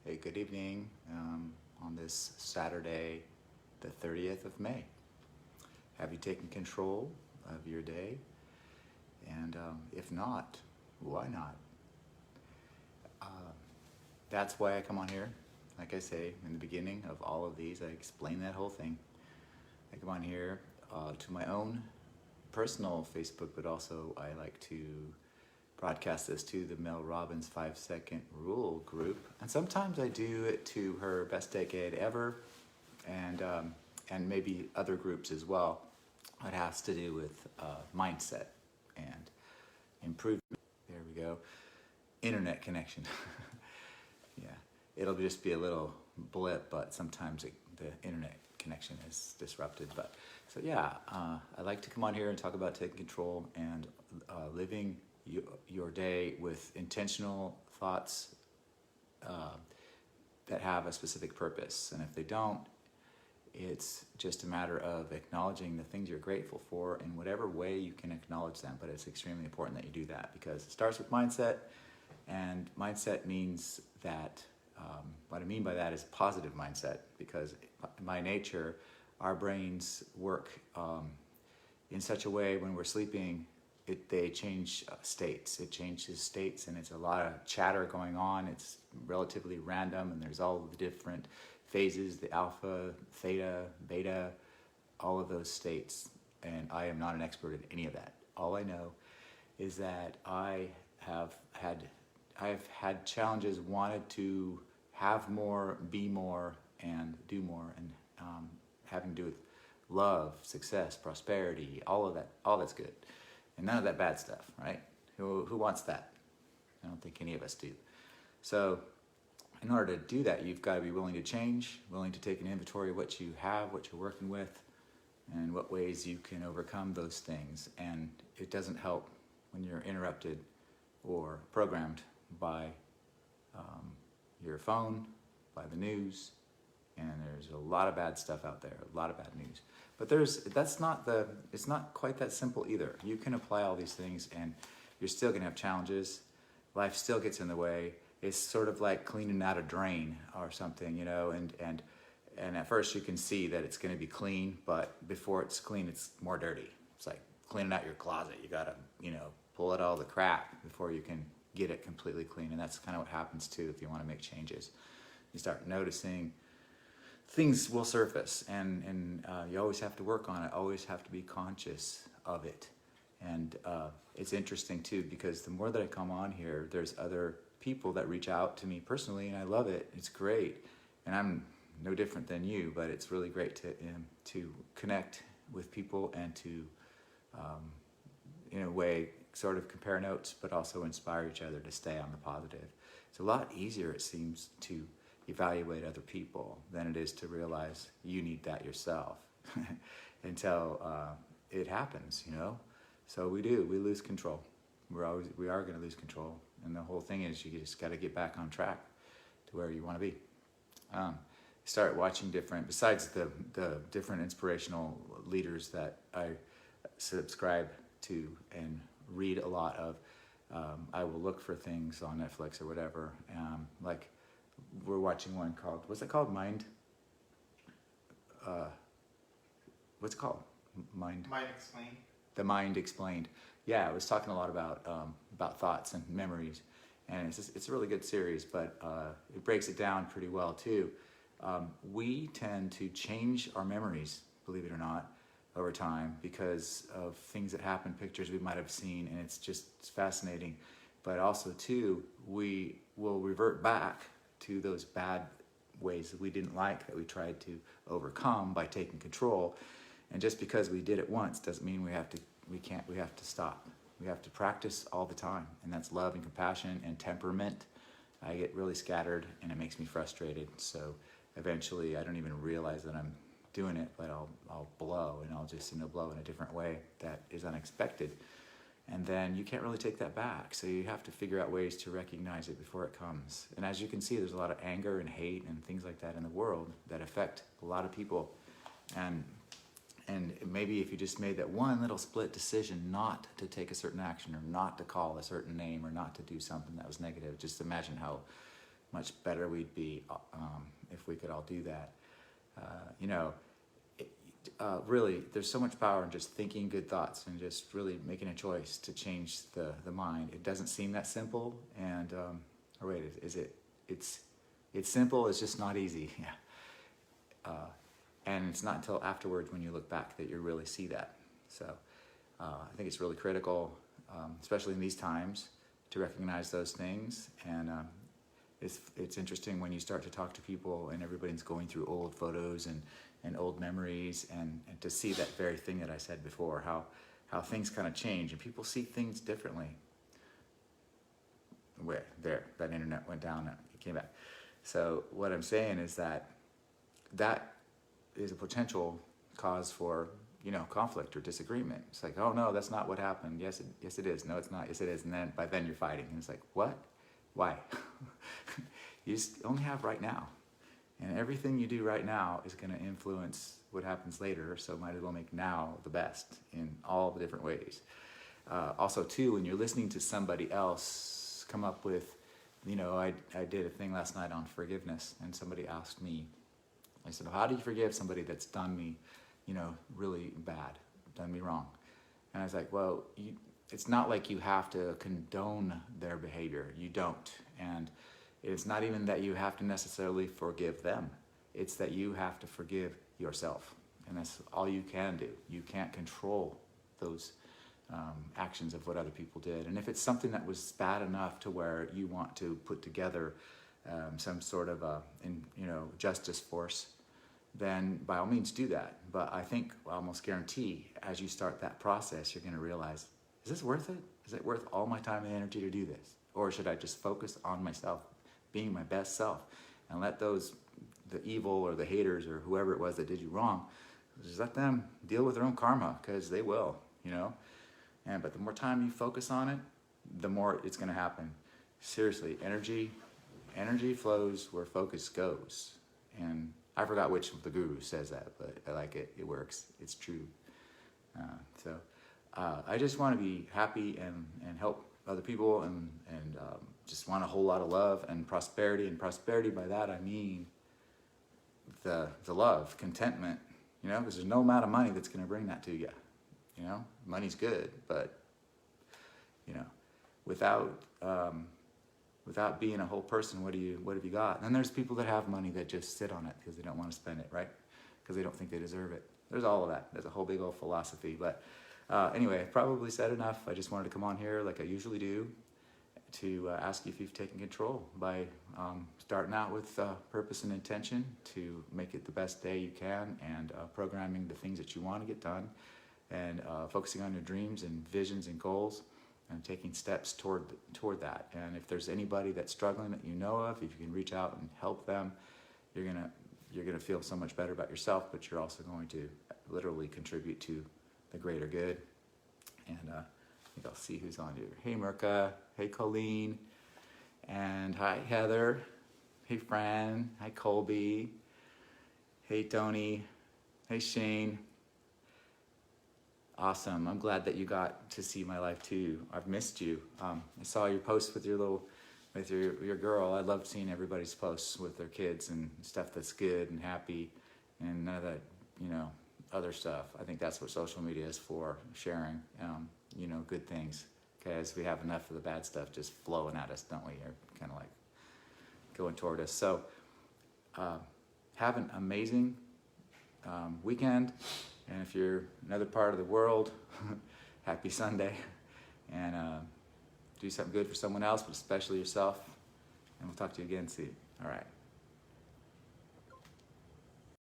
Hey, good evening on this Saturday, the 30th of May. Have you taken control of your day? And if not, why not? Uh, that's why I come on here. Like I say, in the beginning of all of these, I explain that whole thing. I come on here to my own personal Facebook, but also I like to broadcast this to the Mel Robbins 5-Second Rule group. And sometimes I do it to her Best Decade Ever and maybe other groups as well. It has to do with mindset and improvement. There we go. Internet connection. Yeah, it'll just be a little blip, but sometimes the internet connection is disrupted. But so yeah, I like to come on here and talk about taking control and living your day with intentional thoughts that have a specific purpose. And if they don't, it's just a matter of acknowledging the things you're grateful for in whatever way you can acknowledge them. But it's extremely important that you do that because it starts with mindset, and mindset means that what I mean by that is positive mindset, because by nature, our brains work in such a way when we're sleeping, they change states. It changes states, and it's a lot of chatter going on. It's relatively random, and there's all the different phases, the alpha, theta, beta, all of those states. And I am not an expert in any of that. All I know is that I've had challenges, wanted to have more, be more, and do more, and having to do with love, success, prosperity, all of that, all that's good. And none of that bad stuff, right? Who wants that? I don't think any of us do. So in order to do that, you've got to be willing to change, willing to take an inventory of what you have, what you're working with, and what ways you can overcome those things. And it doesn't help when you're interrupted or programmed by your phone, by the news, and there's a lot of bad stuff out there, a lot of bad news. But it's not quite that simple either. You can apply all these things and you're still gonna have challenges. Life still gets in the way. It's sort of like cleaning out a drain or something, you know, and at first you can see that it's gonna be clean, but before it's clean, it's more dirty. It's like cleaning out your closet. You gotta, pull out all the crap before you can get it completely clean. And that's kind of what happens too if you wanna make changes. You start noticing things will surface, and you always have to work on it, always have to be conscious of it. And it's interesting too, because the more that I come on here, there's other people that reach out to me personally, and I love it. It's great. And I'm no different than you, but it's really great to connect with people and to, in a way, sort of compare notes, but also inspire each other to stay on the positive. It's a lot easier, it seems, to evaluate other people than it is to realize you need that yourself until it happens, So we lose control. We are going to lose control. And the whole thing is you just got to get back on track to where you want to be. Start watching besides the different inspirational leaders that I subscribe to and read a lot of. I will look for things on Netflix or whatever, like we're watching one called, what's it called? What's it called? Mind Explained. The Mind Explained. Yeah, it was talking a lot about thoughts and memories, and it's a really good series, but it breaks it down pretty well too. We tend to change our memories, believe it or not, over time because of things that happen, pictures we might have seen, and it's fascinating. But also too, we will revert back to those bad ways that we didn't like, that we tried to overcome by taking control. And just because we did it once doesn't mean we have to stop. We have to practice all the time, and that's love and compassion and temperament. I get really scattered and it makes me frustrated. So eventually I don't even realize that I'm doing it, but I'll blow, and I'll just blow in a different way that is unexpected. And then you can't really take that back. So you have to figure out ways to recognize it before it comes. And as you can see, there's a lot of anger and hate and things like that in the world that affect a lot of people. And maybe if you just made that one little split decision not to take a certain action, or not to call a certain name, or not to do something that was negative, just imagine how much better we'd be if we could all do that. You know, really, there's so much power in just thinking good thoughts and just really making a choice to change the mind. It doesn't seem that simple, and or wait, is it? It's simple. It's just not easy. Yeah. And it's not until afterwards when you look back that you really see that. So I think it's really critical, especially in these times, to recognize those things. And it's interesting when you start to talk to people and everybody's going through old photos and old memories, and to see that very thing that I said before, how things kind of change and people see things differently. Where there, that internet went down, it came back. So what I'm saying is that is a potential cause for, you know, conflict or disagreement. It's like, oh no, that's not what happened. Yes, it is. No, it's not. Yes, it is. And then by then you're fighting, and it's like, what? Why? You just only have right now, and everything you do right now is going to influence what happens later. So might as well make now the best in all the different ways. Also, too, when you're listening to somebody else come up with, you know, I did a thing last night on forgiveness, and somebody asked me, I said, how do you forgive somebody that's done me, you know, really bad, done me wrong? And I was like, well, it's not like you have to condone their behavior. You don't. And it's not even that you have to necessarily forgive them. It's that you have to forgive yourself. And that's all you can do. You can't control those actions of what other people did. And if it's something that was bad enough to where you want to put together some sort of justice force, then by all means do that. But I think, I almost guarantee, as you start that process, you're going to realize, is this worth it? Is it worth all my time and energy to do this? Or should I just focus on myself, being my best self, and let the evil or the haters or whoever it was that did you wrong, just let them deal with their own karma, because they will, you know? But the more time you focus on it, the more it's going to happen. Seriously, energy flows where focus goes. And I forgot which of the gurus says that, but I like it. It works. It's true. So I just want to be happy and help other people, and just want a whole lot of love and prosperity. And prosperity, by that I mean the love, contentment, you know, because there's no amount of money that's going to bring that to you. You know, money's good, but, you know, without being a whole person, what have you got? And then there's people that have money that just sit on it because they don't want to spend it, right? Because they don't think they deserve it. There's all of that. There's a whole big old philosophy. But anyway, I've probably said enough. I just wanted to come on here like I usually do to ask you if you've taken control by starting out with purpose and intention to make it the best day you can, and programming the things that you want to get done, and focusing on your dreams and visions and goals, and taking steps toward that. And if there's anybody that's struggling that you know of, if you can reach out and help them, you're gonna feel so much better about yourself, but you're also going to literally contribute to the greater good. And I think I'll see who's on here. Hey Mirka, hey Colleen, and hi Heather, hey Fran, hi Colby, hey Tony, hey Shane. Awesome. I'm glad that you got to see my life too. I've missed you. I saw your post with your girl. I love seeing everybody's posts with their kids and stuff that's good and happy, and none of that, you know, other stuff. I think that's what social media is for, sharing, you know, good things. Because we have enough of the bad stuff just flowing at us, don't we? Or kind of like going toward us. So have an amazing weekend. And if you're another part of the world, happy Sunday. And do something good for someone else, but especially yourself. And we'll talk to you again soon. All right.